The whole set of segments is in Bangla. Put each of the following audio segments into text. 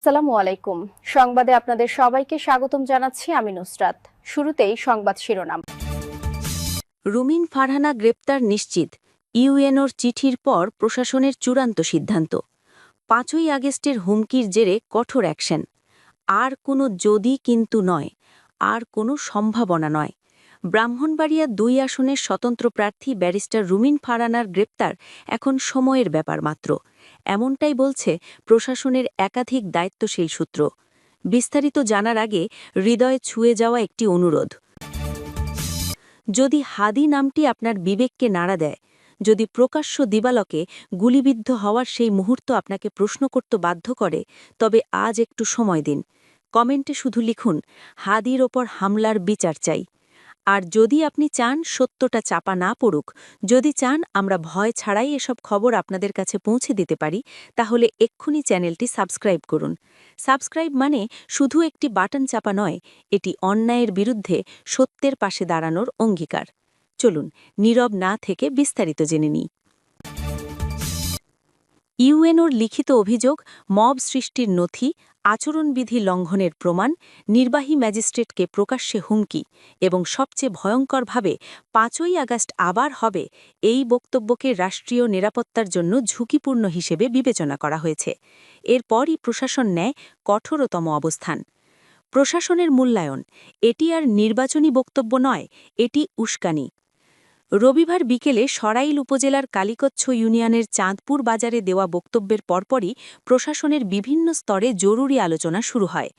আসসালামু আলাইকুম। সংবাদে আপনাদের সবাইকে স্বাগতম জানাচ্ছি আমি নুসরাত। শুরুতেই সংবাদ শিরোনাম। রুমিন ফারহানা গ্রেপ্তার নিশ্চিত। ইউএনওর চিঠির পর প্রশাসনের চূড়ান্ত সিদ্ধান্ত। ৫ই আগস্টের হুমকির জেরে কঠোর অ্যাকশন। আর কোনো যদি কিন্তু নয়, আর কোনো সম্ভাবনা নয়। ব্রাহ্মণবাড়িয়া ২ আসনের স্বতন্ত্র প্রার্থী ব্যারিস্টার রুমিন ফারহানার গ্রেপ্তার এখন সময়ের ব্যাপার মাত্র, এমনটাই বলছে প্রশাসনের একাধিক দায়িত্বশীল সূত্র। বিস্তারিত জানার আগে হৃদয়ে ছুঁয়ে যাওয়া একটি অনুরোধ। যদি হাদি নামটি আপনার বিবেককে নাড়া দেয়, যদি প্রকাশ্য দিবালকে গুলিবিদ্ধ হওয়ার সেই মুহূর্ত আপনাকে প্রশ্ন করতে বাধ্য করে, তবে আজ একটু সময় দিন। কমেন্টে শুধু লিখুন, হাদির ওপর হামলার বিচার চাই। আর যদি আপনি চান সত্যটা চাপা না পড়ুক, যদি চান আমরা ভয় ছাড়াই এসব খবর আপনাদের কাছে পৌঁছে দিতে পারি, তাহলে এক্ষুনি চ্যানেলটি সাবস্ক্রাইব করুন। সাবস্ক্রাইব মানে শুধু একটি বাটন চাপা নয়, এটি অন্যায়ের বিরুদ্ধে সত্যের পাশে দাঁড়ানোর অঙ্গীকার। চলুন নীরব না থেকে বিস্তারিত জেনে নিই। ইউএনওর লিখিত অভিযোগ, মব সৃষ্টির নথি, আচরণবিধি লঙ্ঘনের প্রমাণ, নির্বাহী ম্যাজিস্ট্রেটকে প্রকাশ্যে হুমকি এবং সবচেয়ে ভয়ঙ্করভাবে ৫ই আগস্ট আবার হবে, এই বক্তব্যকে রাষ্ট্রীয় নিরাপত্তার জন্য ঝুঁকিপূর্ণ হিসেবে বিবেচনা করা হয়েছে। এরপরই প্রশাসন নেয় কঠোরতম অবস্থান। প্রশাসনের মূল্যায়ন, এটি আর নির্বাচনী বক্তব্য নয়, এটি উস্কানি। রবিবার বিকেলে সরাইল উপজেলার কালিকচ্ছ ইউনিয়নের চাঁদপুর বাজারে দেওয়া বক্তব্যের পরপরই প্রশাসনের বিভিন্ন স্তরে জরুরি আলোচনা শুরু হয়।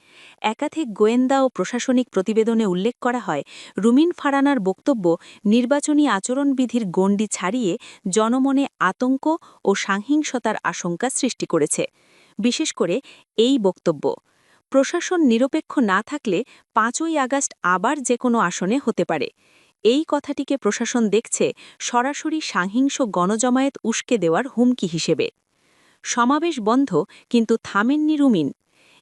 একাধিক গোয়েন্দা ও প্রশাসনিক প্রতিবেদনে উল্লেখ করা হয়, রুমিন ফারহানার বক্তব্য নির্বাচনী আচরণবিধির গণ্ডি ছাড়িয়ে জনমনে আতঙ্ক ও সহিংসতার আশঙ্কা সৃষ্টি করেছে। বিশেষ করে এই বক্তব্য, প্রশাসন নিরপেক্ষ না থাকলে ৫ই আগস্ট আবার যে কোনো আসনে হতে পারে। এই কথাটিকে প্রশাসন দেখছে সরাসরি সহিংস গণজমায়েত উস্কে দেওয়ার হুমকি হিসেবে। সমাবেশ বন্ধ, কিন্তু থামেননি রুমিন।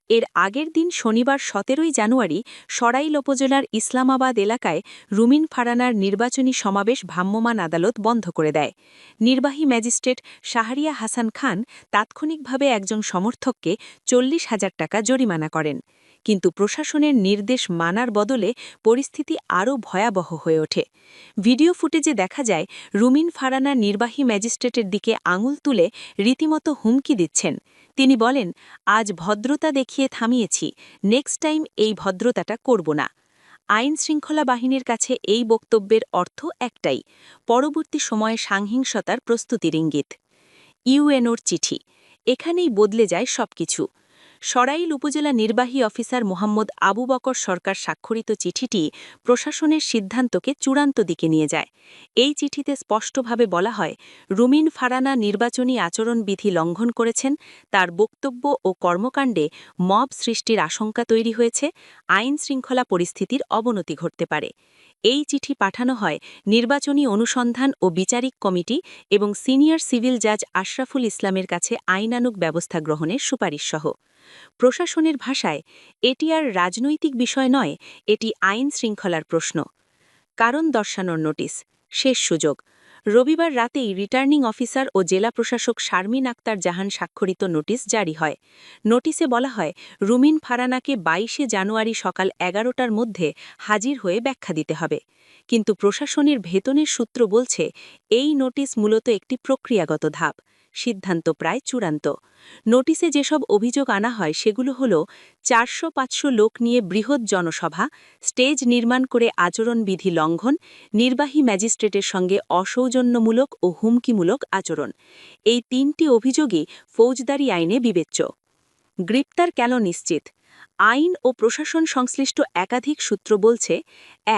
এর আগের দিন শনিবার ১৭ই জানুয়ারি সরাইল উপজেলার ইসলামাবাদ এলাকায় রুমিন ফারহানার নির্বাচনী সমাবেশ ভ্রাম্যমাণ আদালত বন্ধ করে দেয়। নির্বাহী ম্যাজিস্ট্রেট শাহরিয়া হাসান খান তাৎক্ষণিকভাবে একজন সমর্থককে ৪০,০০০ টাকা জরিমানা করেন। কিন্তু প্রশাসনের নির্দেশ মানার বদলে পরিস্থিতি আরও ভয়াবহ হয়ে ওঠে। ভিডিও ফুটেজে দেখা যায়, রুমিন ফারহানা নির্বাহী ম্যাজিস্ট্রেটের দিকে আঙুল তুলে রীতিমতো হুমকি দিচ্ছেন। তিনি বলেন, আজ ভদ্রতা দেখিয়ে থামিয়েছি, নেক্সট টাইম এই ভদ্রতাটা করব না। আইন শৃঙ্খলা বাহিনীর কাছে এই বক্তব্যের অর্থ একটাই, পরবর্তী সময়ে সহিংসতার প্রস্তুতির ইঙ্গিত। ইউএনওর চিঠি, এখানেই বদলে যায় সবকিছু। সরাইল উপজেলা নির্বাহী অফিসার মোহাম্মদ আবু বকর সরকার স্বাক্ষরিত চিঠিটি প্রশাসনের সিদ্ধান্তকে চূড়ান্ত দিকে নিয়ে যায়। এই চিঠিতে স্পষ্টভাবে বলা হয়, রুমিন ফারহানা নির্বাচনী আচরণবিধি লঙ্ঘন করেছেন, তার বক্তব্য ও কর্মকাণ্ডে মব সৃষ্টির আশঙ্কা তৈরি হয়েছে, আইন শৃঙ্খলা পরিস্থিতির অবনতি ঘটতে পারে। এই চিঠি পাঠানো হয় নির্বাচনী অনুসন্ধান ও বিচারিক কমিটি এবং সিনিয়র সিভিল জাজ আশরাফুল ইসলামের কাছে আইনানুগ ব্যবস্থা গ্রহণের সুপারিশসহ। প্রশাসনের ভাষায়, এটি আর রাজনৈতিক বিষয় নয়, এটি আইন শৃঙ্খলার প্রশ্ন। কারণ দর্শানোর নোটিশ, শেষ সুযোগ। রবিবার রাতেই রিটার্নিং অফিসার ও জেলা প্রশাসক শারমিন আক্তার জাহান স্বাক্ষরিত নোটিশ জারি হয়। নোটিশে বলা হয়, রুমিন ফারহানাকে ২২শে জানুয়ারি সকাল ১১টার মধ্যে হাজির হয়ে ব্যাখ্যা দিতে হবে। কিন্তু প্রশাসনের ভেতনের সূত্র বলছে, এই নোটিশ মূলত একটি প্রক্রিয়াগত ধাপ, সিদ্ধান্ত প্রায় চূড়ান্ত। নোটিশে যেসব অভিযোগ আনা হয় সেগুলো হল, ৪০০-৫০০ লোক নিয়ে বৃহৎ জনসভা, স্টেজ নির্মাণ করে আচরণবিধি লঙ্ঘন, নির্বাহী ম্যাজিস্ট্রেটের সঙ্গে অসৌজন্যমূলক ও হুমকিমূলক আচরণ। এই ৩টি অভিযোগই ফৌজদারি আইনে বিবেচ্য। গ্রেপ্তার কেন নিশ্চিত? আইন ও প্রশাসন সংশ্লিষ্ট একাধিক সূত্র বলছে,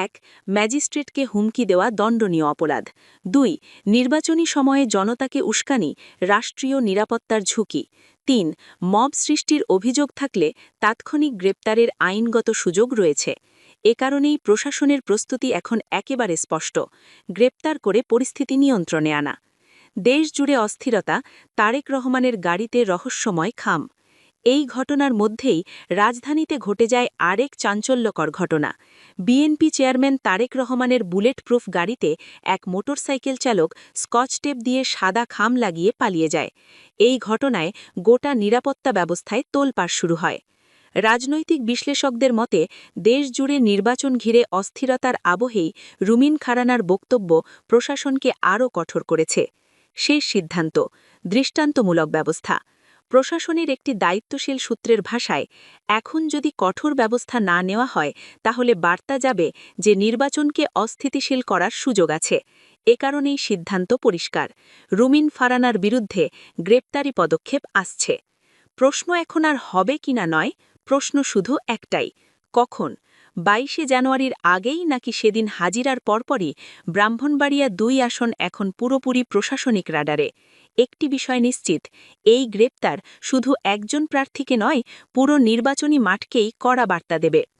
১. ম্যাজিস্ট্রেটকে হুমকি দেওয়া দণ্ডনীয় অপরাধ। ২. নির্বাচনী সময়ে জনতাকে উস্কানি, রাষ্ট্রীয় নিরাপত্তার ঝুঁকি। ৩. মব সৃষ্টির অভিযোগ থাকলে তাৎক্ষণিক গ্রেপ্তারের আইনগত সুযোগ রয়েছে। এ কারণেই প্রশাসনের প্রস্তুতি এখন একেবারে স্পষ্ট, গ্রেপ্তার করে পরিস্থিতি নিয়ন্ত্রণে আনা। দেশ জুড়ে অস্থিরতা, তারেক রহমানের গাড়িতে রহস্যময় খাম। এই ঘটনার মধ্যেই রাজধানীতে ঘটে যায় আরেক চাঞ্চল্যকর ঘটনা। বিএনপি চেয়ারম্যান তারেক রহমানের বুলেট প্রুফ গাড়িতে এক মোটরসাইকেল চালক স্কচ টেপ দিয়ে সাদা খাম লাগিয়ে পালিয়ে যায়। এই ঘটনায় গোটা নিরাপত্তা ব্যবস্থায় তোলপাড় শুরু হয়। রাজনৈতিক বিশ্লেষকদের মতে দেশজুড়ে নির্বাচন ঘিরে অস্থিরতার আবহেই রুমিন খারানার বক্তব্য প্রশাসনকে আরও কঠোর করেছে। শেষ সিদ্ধান্ত, দৃষ্টান্তমূলক ব্যবস্থা। প্রশাসনের একটি দায়িত্বশীল সূত্রের ভাষায়, এখন যদি কঠোর ব্যবস্থা না নেওয়া হয় তাহলে বার্তা যাবে যে নির্বাচনকে অস্থিতিশীল করার সুযোগ আছে। এ কারণেই সিদ্ধান্ত পরিষ্কার, রুমিন ফারানার বিরুদ্ধে গ্রেপ্তারি পদক্ষেপ আসছে। প্রশ্ন এখন আর হবে কিনা নয়, প্রশ্ন শুধু একটাই, কখন? 22শে জানুয়ারির আগেই নাকি সেদিন হাজিরার পরপরই? ব্রাহ্মণবাড়িয়া ২ আসন এখন পুরোপুরি প্রশাসনিক রাডারে। একটি বিষয় নিশ্চিত, এই গ্রেপ্তার শুধু একজন প্রার্থীকে নয়, পুরো নির্বাচনী মাঠকেই কড়া বার্তা দেবে।